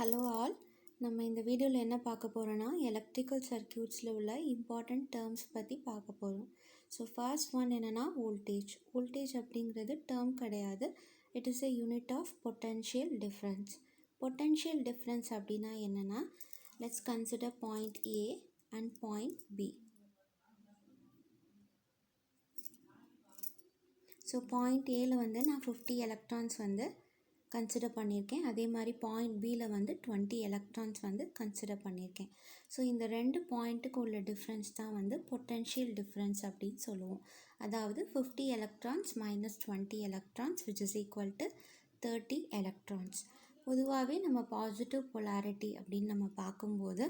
Hello all, நம்ம இந்த வீடியோவில் என்ன பார்க்க போகிறோன்னா எலக்ட்ரிக்கல் சர்க்யூட்ஸில் உள்ள இம்பார்ட்டண்ட் டேர்ம்ஸ் பற்றி பார்க்க போகிறோம். ஸோ ஃபர்ஸ்ட் ஒன் என்னென்னா வோல்டேஜ். வோல்டேஜ் அப்படிங்கிறது டேர்ம் கிடையாது, it is a unit of potential difference. Potential difference அப்படின்னா என்னென்னா, let's consider point A and point B. So point ஏல வந்து நான் 50 எலக்ட்ரான்ஸ் வந்து கன்சிடர் பண்ணியிருக்கேன். அதே மாதிரி பாயிண்ட் பியில் வந்து 20 எலக்ட்ரான்ஸ் வந்து கன்சிடர் பண்ணியிருக்கேன். ஸோ இந்த ரெண்டு பாயிண்ட்டுக்கு உள்ள டிஃப்ரென்ஸ் தான் வந்து பொட்டன்ஷியல் டிஃப்ரென்ஸ் அப்படின்னு சொல்லுவோம். அதாவது 50 electrons minus 20 electrons which is equal to 30 electrons. பொதுவாகவே நம்ம பாசிட்டிவ் பொலாரிட்டி அப்படின்னு நம்ம பார்க்கும்போது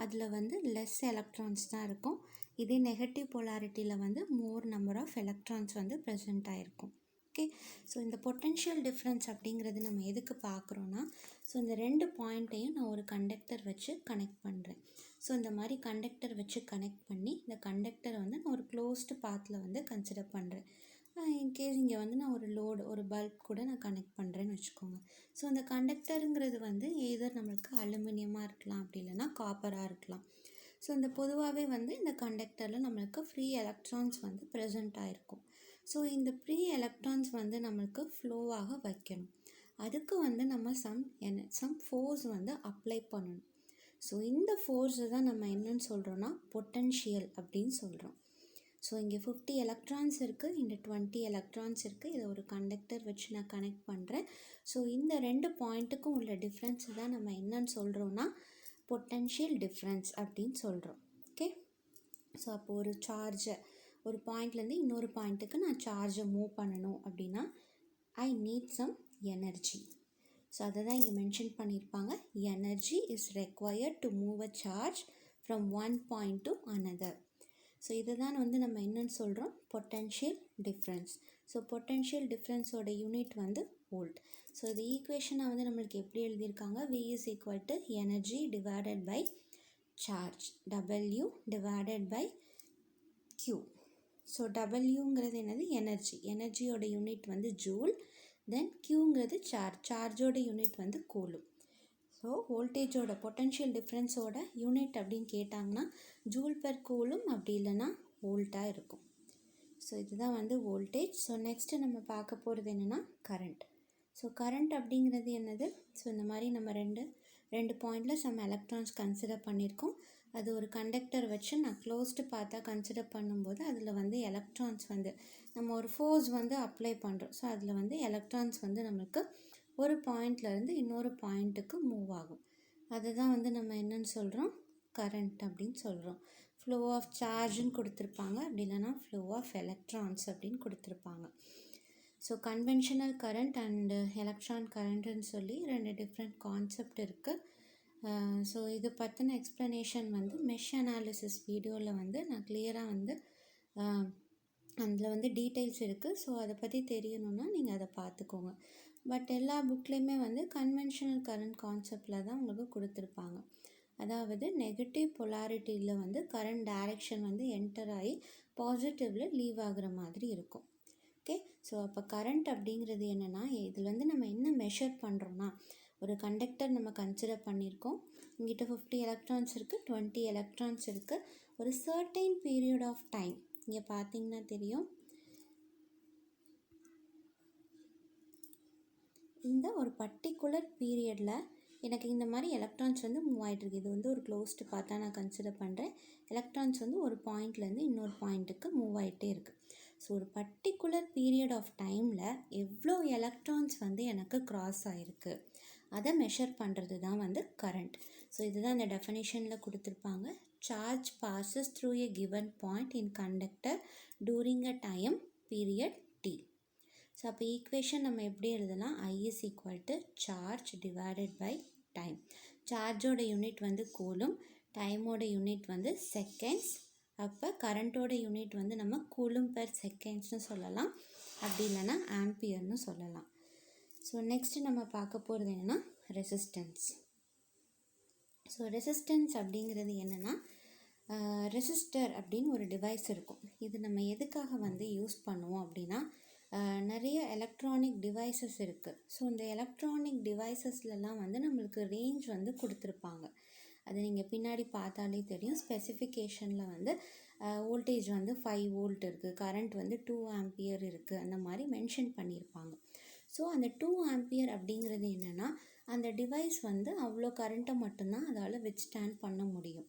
அதில் வந்து லெஸ் எலக்ட்ரான்ஸ் தான் இருக்கும். இதே நெகட்டிவ் பொலாரிட்டியில் வந்து மோர் நம்பர் ஆஃப் எலக்ட்ரான்ஸ் வந்து ப்ரெசென்ட் ஆகிருக்கும். ஓகே, ஸோ இந்த பொட்டன்ஷியல் டிஃப்ரென்ஸ் அப்படிங்கிறது நம்ம எதுக்கு பார்க்குறோன்னா, ஸோ இந்த ரெண்டு பாயிண்ட்டையும் நான் ஒரு கண்டக்டர் வச்சு கனெக்ட் பண்ணுறேன். ஸோ இந்த மாதிரி கண்டக்டர் வச்சு கனெக்ட் பண்ணி இந்த கண்டக்டரை வந்து நான் ஒரு க்ளோஸ்டு பாத்தில் வந்து கன்சிடர் பண்ணுறேன். இன்கேஸ் இங்கே வந்து நான் ஒரு லோடு, ஒரு பல்ப் கூட நான் கனெக்ட் பண்ணுறேன்னு வச்சுக்கோங்க. ஸோ இந்த கண்டக்டருங்கிறது வந்து எதர் நம்மளுக்கு அலுமினியமாக இருக்கலாம், அப்படி இல்லைன்னா காப்பராக இருக்கலாம். ஸோ இந்த பொதுவாகவே வந்து இந்த கண்டக்டரில் நம்மளுக்கு ஃப்ரீ எலக்ட்ரான்ஸ் வந்து ப்ரெசென்ட் ஆகிருக்கும். ஸோ இந்த ஃப்ரீ எலக்ட்ரான்ஸ் வந்து நம்மளுக்கு ஃப்ளோவாக வைக்கணும். அதுக்கு வந்து நம்ம சம் ஃபோர்ஸ் வந்து அப்ளை பண்ணணும். ஸோ இந்த ஃபோர்ஸை தான் நம்ம என்னன்னு சொல்கிறோன்னா பொட்டன்ஷியல் அப்படின்னு சொல்கிறோம். ஸோ இங்கே 50 எலக்ட்ரான்ஸ் இருக்குது, இங்கே 20 எலக்ட்ரான்ஸ் இருக்குது. இதை ஒரு கண்டக்டர் வச்சு நான் கனெக்ட் பண்ணுறேன். ஸோ இந்த ரெண்டு பாயிண்ட்டுக்கும் உள்ள டிஃப்ரென்ஸ் தான் நம்ம என்னன்னு சொல்கிறோன்னா பொட்டன்ஷியல் டிஃப்ரென்ஸ் அப்படின்னு சொல்கிறோம். ஓகே, ஸோ அப்போது ஒரு சார்ஜை ஒரு பாயிண்ட்லேருந்து இன்னொரு பாயிண்ட்டுக்கு நான் சார்ஜை மூவ் பண்ணணும் அப்படின்னா I need some energy. So அதை தான் இங்கே மென்ஷன் பண்ணியிருப்பாங்க. Energy is required to move a charge from one point to another. So இதை தான் வந்து நம்ம என்னன்னு சொல்கிறோம், பொட்டன்ஷியல் டிஃப்ரென்ஸ். ஸோ பொட்டன்ஷியல் டிஃப்ரென்ஸோட யூனிட் வந்து வோல்ட். ஸோ இது ஈக்குவேஷனை வந்து நம்மளுக்கு எப்படி எழுதியிருக்காங்க, V is equal to energy divided by charge, W divided by Q. So டபிள்யூங்கிறது என்னது, எனர்ஜி. எனர்ஜியோட யூனிட் வந்து ஜூல். தென் கியூங்கிறது சார்ஜோட யூனிட் வந்து கூலும். ஸோ வோல்டேஜோட பொட்டன்ஷியல் டிஃப்ரென்ஸோட யூனிட் அப்படின்னு கேட்டாங்கன்னா ஜூல் பெர் கூலும், அப்படி இல்லைன்னா வோல்ட்டாக இருக்கும். ஸோ இதுதான் வந்து வோல்டேஜ். ஸோ நெக்ஸ்ட்டு நம்ம பார்க்க போகிறது என்னென்னா கரண்ட். ஸோ கரண்ட் அப்படிங்கிறது என்னது, ஸோ இந்த மாதிரி நம்ம ரெண்டு பாயிண்டில் சம் எலக்ட்ரான்ஸ் கன்சிடர் பண்ணியிருக்கோம். அது ஒரு கண்டக்டர் வச்சு நான் க்ளோஸ்டு பார்த்தா கன்சிடர் பண்ணும்போது அதில் வந்து எலக்ட்ரான்ஸ் வந்து நம்ம ஒரு ஃபோர்ஸ் வந்து அப்ளை பண்ணுறோம். ஸோ அதில் வந்து எலக்ட்ரான்ஸ் வந்து நம்மளுக்கு ஒரு பாயிண்ட்லேருந்து இன்னொரு பாயிண்ட்டுக்கு மூவ் ஆகும். அதுதான் வந்து நம்ம என்னன்னு சொல்கிறோம், கரண்ட் அப்படின்னு சொல்கிறோம். ஃப்ளோ ஆஃப் சார்ஜுன்னு கொடுத்துருப்பாங்க, அப்படி இல்லைன்னா ஃப்ளோ ஆஃப் எலக்ட்ரான்ஸ் அப்படின்னு கொடுத்துருப்பாங்க. So conventional current and electron கரண்ட்டுன்னு சொல்லி ரெண்டு டிஃப்ரெண்ட் கான்செப்ட் இருக்குது. ஸோ இது பற்றின எக்ஸ்ப்ளனேஷன் வந்து மெஷ் அனாலிசிஸ் வீடியோவில் வந்து நான் கிளியராக வந்து அதில் வந்து டீட்டெயில்ஸ் இருக்குது. ஸோ அதை பற்றி தெரியணுன்னா நீங்கள் அதை பார்த்துக்கோங்க. பட் எல்லா புக்லேயுமே வந்து கன்வென்ஷனல் கரண்ட் கான்செப்டில் தான் உங்களுக்கு கொடுத்துருப்பாங்க. அதாவது நெகட்டிவ் பொலாரிட்டியில் வந்து கரண்ட் டைரெக்ஷன் வந்து என்டர் ஆகி பாசிட்டிவில் லீவ் ஆகுற மாதிரி இருக்கும். ஓகே, ஸோ அப்போ கரண்ட் அப்படிங்கிறது என்னென்னா, இதில் வந்து நம்ம என்ன மெஷர் பண்ணுறோன்னா, ஒரு கண்டக்டர் நம்ம கன்சிடர் பண்ணியிருக்கோம். இங்கிட்ட 50 எலக்ட்ரான்ஸ் இருக்குது, 20 எலக்ட்ரான்ஸ் இருக்குது. ஒரு சர்டைன் பீரியட் ஆஃப் டைம் இங்கே பார்த்தீங்கன்னா தெரியும், இந்த ஒரு பர்டிகுலர் பீரியடில் எனக்கு இந்த மாதிரி எலக்ட்ரான்ஸ் வந்து மூவ் ஆகிட்டுருக்கு. இது வந்து ஒரு க்ளோஸ்டு பார்த்தா நான் கன்சிடர் பண்ணுறேன். எலக்ட்ரான்ஸ் வந்து ஒரு பாயிண்ட்லேருந்து இன்னொரு பாயிண்ட்டுக்கு மூவ் ஆகிட்டே இருக்குது. ஸோ ஒரு பர்டிகுலர் பீரியட் ஆஃப் டைமில் எவ்வளோ எலக்ட்ரான்ஸ் வந்து எனக்கு க்ராஸ் ஆகிருக்கு அதை மெஷர் பண்ணுறது தான் வந்து கரண்ட். ஸோ இதுதான் இந்த டெஃபினேஷனில் கொடுத்துருப்பாங்க. Charge passes through a given point in conductor during a time period T. So அப்போ ஈக்குவேஷன் நம்ம எப்படி எழுதலாம், I is equal to charge divided by time. சார்ஜோட யூனிட் வந்து கூலும், டைமோட யூனிட் வந்து செகண்ட்ஸ். அப்போ கரண்ட்டோட யூனிட் வந்து நம்ம கூலும் பெர் செகண்ட்ஸ்னு சொல்லலாம், அப்படி இல்லைன்னா ஆம்பியர்னு சொல்லலாம். ஸோ நெக்ஸ்ட்டு நம்ம பார்க்க போகிறது என்னென்னா ரெசிஸ்டன்ஸ். ஸோ ரெசிஸ்டன்ஸ் அப்படிங்கிறது என்னென்னா, ரெசிஸ்டர் அப்படின்னு ஒரு டிவைஸ் இருக்கும். இது நம்ம எதுக்காக வந்து யூஸ் பண்ணுவோம் அப்படின்னா, நிறைய எலக்ட்ரானிக் டிவைசஸ் இருக்குது. ஸோ இந்த எலக்ட்ரானிக் டிவைசஸ்லலாம் வந்து நம்மளுக்கு ரேஞ்ச் வந்து கொடுத்துருப்பாங்க. அது நீங்கள் பின்னாடி பார்த்தாலே தெரியும். ஸ்பெசிஃபிகேஷனில் வந்து வோல்டேஜ் வந்து 5 வோல்ட் இருக்குது, கரண்ட் வந்து 2 ஆம்பியர் இருக்குது, அந்த மாதிரி மென்ஷன் பண்ணியிருப்பாங்க. ஸோ அந்த 2 ஆம்பியர் அப்படிங்கிறது என்னென்னா, அந்த டிவைஸ் வந்து அவ்வளோ கரண்ட்டை மட்டும்தான் அதால் வித்ஸ்டாண்ட் பண்ண முடியும்.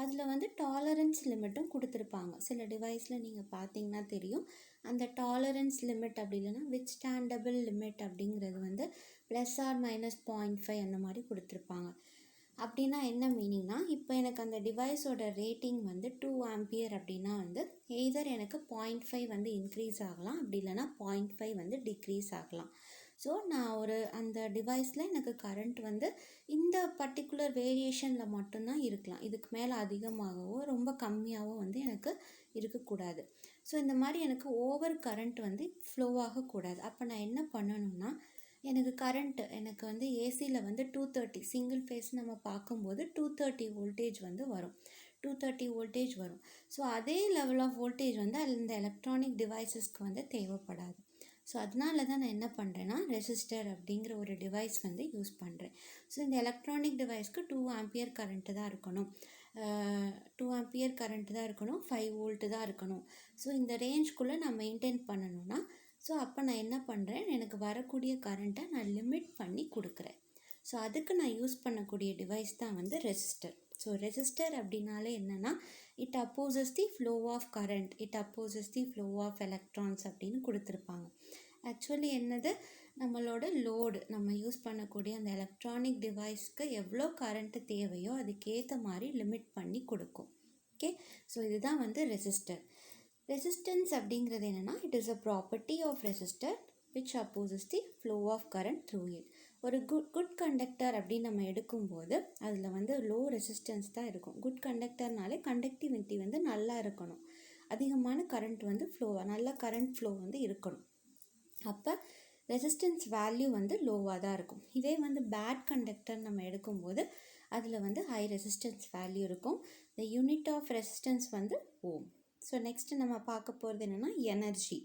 அதில் வந்து டாலரன்ஸ் லிமிட்டும் கொடுத்துருப்பாங்க. சில டிவைஸில் நீங்கள் பார்த்தீங்கன்னா தெரியும், அந்த டாலரன்ஸ் லிமிட் அப்படி இல்லைன்னா வித்ஸ்டாண்டபிள் லிமிட் அப்படிங்கிறது வந்து +or-0.5 அந்த மாதிரி கொடுத்துருப்பாங்க. அப்படின்னா என்ன மீனிங்னா, இப்போ எனக்கு அந்த டிவைஸோட ரேட்டிங் வந்து 2 ஆம்பியர் அப்படின்னா வந்து எய்தர் எனக்கு 0.5 வந்து இன்க்ரீஸ் ஆகலாம், அப்படி இல்லைனா 0.5 வந்து டிக்ரீஸ் ஆகலாம். ஸோ நான் அந்த டிவைஸில் எனக்கு கரண்ட் வந்து இந்த பர்டிகுலர் வேரியேஷனில் மட்டும்தான் இருக்கலாம். இதுக்கு மேலே அதிகமாகவோ ரொம்ப கம்மியாகவோ வந்து எனக்கு இருக்கக்கூடாது. ஸோ இந்த மாதிரி எனக்கு ஓவர் கரண்ட் வந்து ஃப்ளோ ஆகக்கூடாது. அப்போ நான் என்ன பண்ணணும்னா, எனக்கு வந்து ஏசியில் வந்து 230 சிங்கிள் ஃபேஸ் நம்ம பார்க்கும்போது 230 வோல்டேஜ் வந்து வரும், 230 வோல்டேஜ் வரும். ஸோ அதே லெவல் ஆஃப் வோல்டேஜ் வந்து இந்த எலக்ட்ரானிக் டிவைசஸ்க்கு வந்து தேவைப்படாது. ஸோ அதனால தான் நான் என்ன பண்ணுறேன்னா, ரெசிஸ்டர் அப்படிங்கிற ஒரு டிவைஸ் வந்து யூஸ் பண்ணுறேன். ஸோ இந்த எலக்ட்ரானிக் டிவைஸ்க்கு 2 ஆம்பியர் கரண்ட்டு தான் இருக்கணும், 2 ஆம்பியர் கரண்ட்டு தான் இருக்கணும், 5 வோல்ட்டு தான் இருக்கணும். ஸோ இந்த ரேஞ்ச்குள்ளே நான் மெயின்டைன் பண்ணணும்னா, ஸோ அப்போ நான் என்ன பண்ணுறேன், எனக்கு வரக்கூடிய கரண்ட்டை நான் லிமிட் பண்ணி கொடுக்குறேன். ஸோ அதுக்கு நான் யூஸ் பண்ணக்கூடிய டிவைஸ் தான் வந்து ரெசிஸ்டர். ஸோ ரெசிஸ்டர் அப்படின்னாலே என்னென்னா, it opposes the flow of current, it opposes the flow of electrons அப்படின்னு கொடுத்துருப்பாங்க. ஆக்சுவலி என்னது, நம்மளோட லோடு, நம்ம யூஸ் பண்ணக்கூடிய அந்த எலக்ட்ரானிக் டிவைஸ்க்கு எவ்வளோ கரண்ட்டு தேவையோ அதுக்கேற்ற மாதிரி லிமிட் பண்ணி கொடுக்கும். ஓகே, ஸோ இதுதான் வந்து ரெசிஸ்டர். ரெசிஸ்டன்ஸ் அப்படிங்கிறது என்னென்னா, it is a property of resistor which opposes the flow of current through it. ஒரு குட் கண்டக்டர் அப்படின்னு நம்ம எடுக்கும்போது அதில் வந்து லோ ரெசிஸ்டன்ஸ் தான் இருக்கும். குட் கண்டக்டர்னாலே கண்டக்டிவிட்டி வந்து நல்லா இருக்கணும், அதிகமான கரண்ட் வந்து நல்ல கரண்ட் ஃப்ளோ வந்து இருக்கணும். அப்போ ரெசிஸ்டன்ஸ் வேல்யூ வந்து லோவாக தான் இருக்கும். இதே வந்து பேட் கண்டக்டர் நம்ம எடுக்கும்போது அதில் வந்து ஹை ரெசிஸ்டன்ஸ் வேல்யூ இருக்கும். த யூனிட் ஆஃப் ரெசிஸ்டன்ஸ் வந்து ஓம். ஸோ நெக்ஸ்ட்டு நம்ம பார்க்க போகிறது என்னென்னா எனர்ஜி.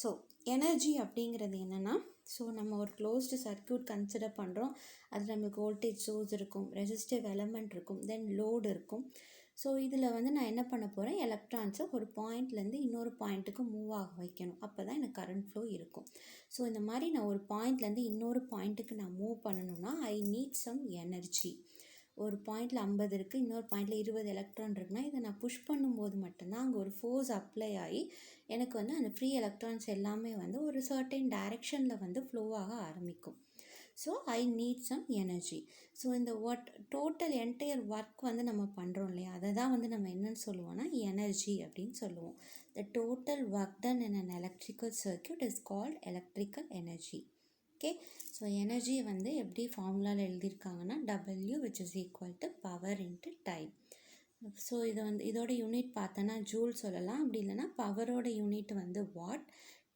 ஸோ எனர்ஜி அப்படிங்கிறது என்னென்னா, ஸோ நம்ம ஒரு க்ளோஸ்டு சர்க்யூட் கன்சிடர் பண்ணுறோம். அதில் நமக்கு வோல்டேஜ் சோர்ஸ் இருக்கும், ரெசிஸ்டிவ் எலமெண்ட் இருக்கும், தென் லோடு இருக்கும். ஸோ இதில் வந்து நான் என்ன பண்ண போகிறேன், எலக்ட்ரான்ஸை ஒரு பாயிண்ட்லேருந்து இன்னொரு பாயிண்ட்டுக்கு மூவ் ஆக வைக்கணும். அப்போ தான் எனக்கு கரண்ட் ஃப்ளோ இருக்கும். ஸோ இந்த மாதிரி நான் ஒரு பாயிண்ட்லேருந்து இன்னொரு பாயிண்ட்டுக்கு நான் மூவ் பண்ணணும்னா ஐ நீட் சம் எனர்ஜி. ஒரு பாயிண்டில் 50 இருக்குது, இன்னொரு பாயிண்டில் 20 எலக்ட்ரான் இருக்குன்னா, இதை நான் புஷ் பண்ணும்போது மட்டும்தான் அங்கே ஒரு ஃபோர்ஸ் அப்ளை ஆகி எனக்கு வந்து அந்த ஃப்ரீ எலக்ட்ரான்ஸ் எல்லாமே வந்து ஒரு சர்டைன் டைரெக்ஷனில் வந்து ஃப்ளோ ஆக ஆரம்பிக்கும். So I need some energy. So இந்த டோட்டல் என்டையர் ஒர்க் வந்து நம்ம பண்ணுறோம் இல்லையா, அதை தான் வந்து நம்ம என்னன்னு சொல்லுவோம்னா எனர்ஜி அப்படின்னு சொல்லுவோம். The total work done in an electrical circuit is called electrical energy. Okay, so energy வந்து எப்படி ஃபார்முலாவில் எழுதியிருக்காங்கன்னா, W which is equal to power into time. So இதோட யூனிட் பார்த்தோன்னா ஜூல் சொல்லலாம், அப்படி இல்லைன்னா பவரோட யூனிட் வந்து வாட்,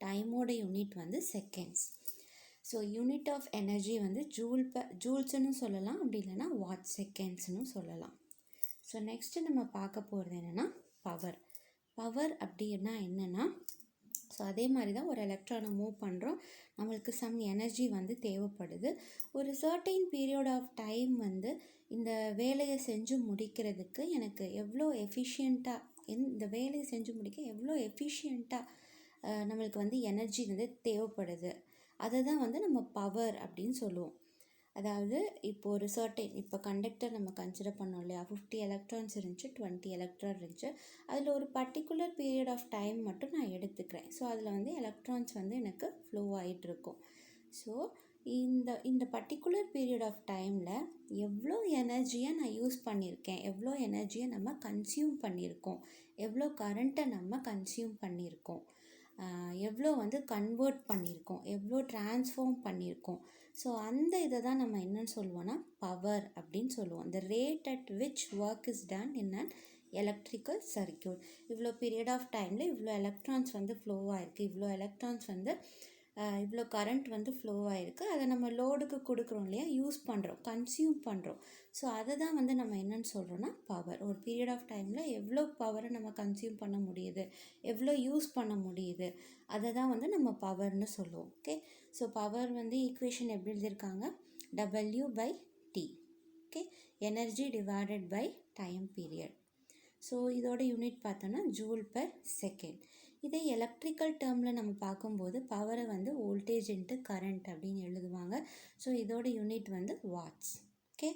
டைமோட யூனிட் வந்து seconds. So unit of energy வந்து ஜூல்ஸ்னு சொல்லலாம், அப்படி இல்லைன்னா வாட் செகண்ட்ஸ்னு சொல்லலாம். ஸோ நெக்ஸ்ட்டு நம்ம பார்க்க போகிறது என்னென்னா பவர் அப்படின்னா என்னென்னா, ஸோ அதே மாதிரி தான் ஒரு எலக்ட்ரானை மூவ் பண்ணுறோம், நம்மளுக்கு சம் எனர்ஜி வந்து தேவைப்படுது. ஒரு சர்டைன் பீரியட் ஆஃப் டைம் வந்து இந்த வேலையை செஞ்சு முடிக்கிறதுக்கு எனக்கு எவ்வளோ எஃபிஷியண்ட்டாக, இந்த வேலையை செஞ்சு முடிக்க எவ்வளோ எஃபிஷியண்ட்டாக நம்மளுக்கு வந்து எனர்ஜி வந்து தேவைப்படுது, அதை தான் வந்து நம்ம பவர் அப்படின்னு சொல்லுவோம். அதாவது இப்போ கண்டக்டர் நம்ம கன்சிடர் பண்ணோம் இல்லையா, 50 எலக்ட்ரான்ஸ் இருந்துச்சு, 20 எலக்ட்ரான் இருந்துச்சு, அதில் ஒரு பர்டிகுலர் பீரியட் ஆஃப் டைம் மட்டும் நான் எடுத்துக்கிறேன். ஸோ அதில் வந்து எலக்ட்ரான்ஸ் வந்து எனக்கு ஃப்ளோ ஆகிட்டு இருக்கும். ஸோ இந்த பர்டிகுலர் பீரியட் ஆஃப் டைமில் எவ்வளோ எனர்ஜியை நான் யூஸ் பண்ணியிருக்கேன், எவ்வளோ எனர்ஜியை நம்ம கன்சியூம் பண்ணியிருக்கோம், எவ்வளோ கரண்ட்டை நம்ம கன்சியூம் பண்ணியிருக்கோம், எவ்வளோ வந்து கன்வெர்ட் பண்ணியிருக்கோம், எவ்வளோ ட்ரான்ஸ்ஃபார்ம் பண்ணியிருக்கோம். ஸோ அந்த இதை தான் நம்ம என்னன்னு சொல்லுவோம்னா பவர் அப்படின்னு சொல்லுவோம். The rate at which work is done in an electrical circuit. இவ்வளோ பீரியட் ஆஃப் டைமில் இவ்வளோ எலக்ட்ரான்ஸ் வந்து ஃப்ளோ ஆகிருக்கு, இவ்வளோ எலக்ட்ரான்ஸ் வந்து இவ்வளோ கரண்ட் வந்து ஃப்ளோ ஆகிருக்கு, அதை நம்ம லோடுக்கு கொடுக்குறோம் இல்லையா, யூஸ் பண்ணுறோம், கன்சியூம் பண்ணுறோம். ஸோ அதை தான் வந்து நம்ம என்னன்னு சொல்கிறோன்னா பவர். ஒரு பீரியட் ஆஃப் டைமில் எவ்வளோ பவரை நம்ம கன்சியூம் பண்ண முடியுது, எவ்வளோ யூஸ் பண்ண முடியுது, அதை தான் வந்து நம்ம பவர்னு சொல்லுவோம். ஓகே, ஸோ பவர் வந்து ஈக்குவேஷன் எப்படி எழுதியிருக்காங்க, W/T. Okay, energy divided by time period. So இதோட யூனிட் பார்த்தோன்னா ஜூல் பெர் செகண்ட். இதே எலக்ட்ரிக்கல் டேர்மில் நம்ம பார்க்கும்போது பவரை வந்து வோல்டேஜ் இன்ட்டு கரண்ட் அப்படின்னு எழுதுவாங்க. ஸோ இதோட யூனிட் வந்து வாட்ஸ். ஓகே,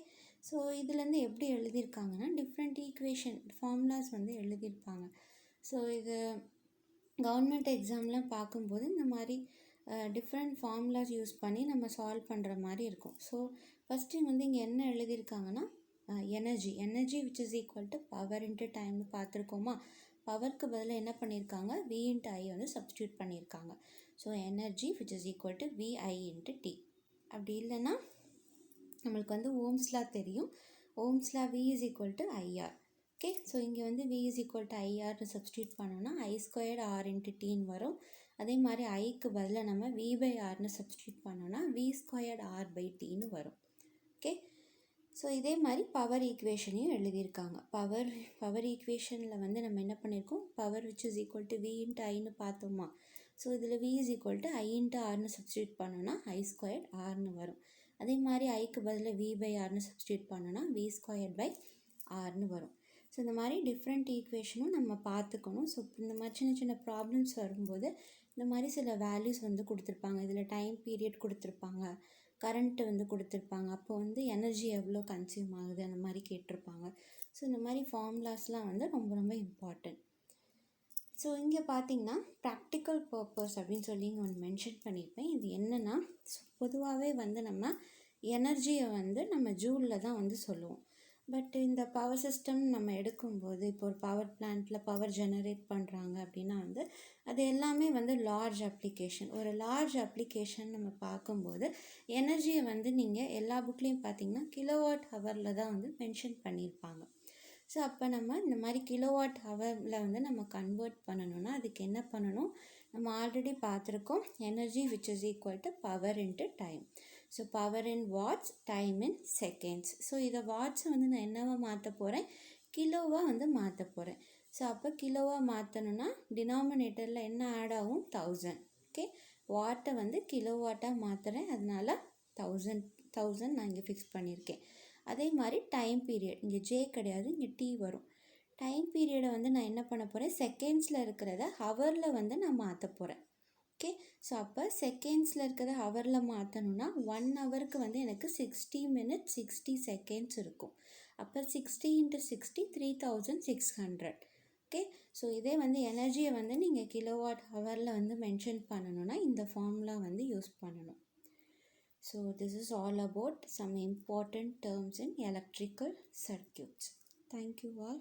ஸோ இதுலேருந்து எப்படி எழுதியிருக்காங்கன்னா டிஃப்ரெண்ட் ஈக்குவேஷன் ஃபார்முலாஸ் வந்து எழுதியிருப்பாங்க. ஸோ இது கவர்மெண்ட் எக்ஸாம்லாம் பார்க்கும்போது இந்த மாதிரி டிஃப்ரெண்ட் ஃபார்முலாஸ் யூஸ் பண்ணி நம்ம சால்வ் பண்ணுற மாதிரி இருக்கும். ஸோ ஃபஸ்ட்டு வந்து இங்கே என்ன எழுதியிருக்காங்கன்னா energy which is equal to power into டைம்னு பார்த்துருக்கோமா. பவருக்கு பதில் என்ன பண்ணியிருக்காங்க, V இன்ட்டு I வந்து சப்ஸ்டியூட் பண்ணியிருக்காங்க. So energy which is equal to VI into T. அப்படி இல்லைன்னா நம்மளுக்கு வந்து ஓம்ஸ் லா தெரியும். Ohm's law V is equal to IR. Okay, so இங்கே வந்து V இஸ் ஈக்குவல் டு IRனு சப்ஸ்டியூட் பண்ணோன்னா I² R இன்ட்டு Tன்னு வரும். அதே மாதிரி ஐக்கு பதிலாக நம்ம V/Rனு சப்ஸ்டியூட் பண்ணோன்னா V² R/Tன்னு வரும். ஓகே, ஸோ இதே மாதிரி பவர் ஈக்குவேஷனையும் எழுதியிருக்காங்க. பவர் ஈக்குவேஷனில் வந்து நம்ம என்ன பண்ணியிருக்கோம், power which is equal to V into Iன்னு பார்த்தோமா. ஸோ இதில் V is equal to I into Rனு சப்ஸ்டியூட் பண்ணோன்னா I² Rன்னு வரும். அதே மாதிரி ஐக்கு பதில் V/Rனு சப்ஸ்டியூட் பண்ணோன்னா V²/Rன்னு வரும். ஸோ இந்த மாதிரி டிஃப்ரெண்ட் ஈக்குவேஷனும் நம்ம பார்த்துக்கணும். ஸோ இந்த மாதிரி சின்ன சின்ன ப்ராப்ளம்ஸ் வரும்போது இந்த மாதிரி சில வேல்யூஸ் வந்து கொடுத்துருப்பாங்க. இதில் டைம் பீரியட் கொடுத்துருப்பாங்க, கரண்ட்டு வந்து கொடுத்துருப்பாங்க, அப்போ வந்து எனர்ஜி எவ்வளோ கன்சியூம் ஆகுது அந்த மாதிரி கேட்டிருப்பாங்க. ஸோ இந்த மாதிரி ஃபார்முலாஸ்லாம் வந்து ரொம்ப ரொம்ப இம்பார்ட்டன்ட். ஸோ இங்கே பார்த்தீங்கன்னா ப்ராக்டிக்கல் பர்பஸ் அப்படின்னு சொல்லி இங்கே ஒன்று மென்ஷன் பண்ணியிருப்பேன். இது என்னென்னா, பொதுவாகவே வந்து நம்ம எனர்ஜியை வந்து நம்ம ஜூலில் தான் வந்து சொல்லுவோம். பட் இந்த பவர் சிஸ்டம் நம்ம எடுக்கும்போது இப்போ ஒரு பவர் பிளான்ட்டில் பவர் ஜெனரேட் பண்ணுறாங்க அப்படின்னா வந்து அது எல்லாமே வந்து லார்ஜ் அப்ளிகேஷன். ஒரு லார்ஜ் அப்ளிகேஷன் நம்ம பார்க்கும்போது எனர்ஜியை வந்து நீங்கள் எல்லா புக்லேயும் பார்த்தீங்கன்னா கிலோவாட் ஹவரில் தான் வந்து மென்ஷன் பண்ணியிருப்பாங்க. ஸோ அப்போ நம்ம இந்த மாதிரி கிலோவாட் ஹவரில் வந்து நம்ம கன்வெர்ட் பண்ணணும்னா அதுக்கு என்ன பண்ணணும், நம்ம ஆல்ரெடி பார்த்துருக்கோம், energy which is equal to power into time. So power in watts, time in seconds. So இதை வாட்ஸை வந்து நான் என்னவா மாற்ற போகிறேன், கிலோவாக வந்து மாற்ற போகிறேன். ஸோ அப்போ கிலோவாக மாற்றணுன்னா டினாமினேட்டரில் என்ன ஆட் ஆகும், 1000. ஓகே, வாட்டை வந்து கிலோவாட்டாக மாற்றுறேன், அதனால் 1000 நான் இங்கே ஃபிக்ஸ் பண்ணியிருக்கேன். அதே மாதிரி டைம் பீரியட், இங்கே J கிடையாது, இங்கே T வரும். டைம் பீரியடை வந்து நான் என்ன பண்ண போகிறேன், செகண்ட்ஸில் இருக்கிறத ஹவரில் வந்து நான் மாற்ற போகிறேன். ஓகே, ஸோ அப்போ செகண்ட்ஸில் இருக்கிறத ஹவரில் மாற்றணுன்னா 1 ஹவருக்கு வந்து எனக்கு 60 minutes 60 seconds இருக்கும். அப்போ 60 × 60 3600. ஓகே, ஸோ இதே வந்து எனர்ஜியை வந்து நீங்கள் கிலோவாட் ஹவரில் வந்து மென்ஷன் பண்ணணுன்னா இந்த ஃபார்முலா வந்து யூஸ் பண்ணணும். So this is all about some important terms in electrical circuits. Thank you all.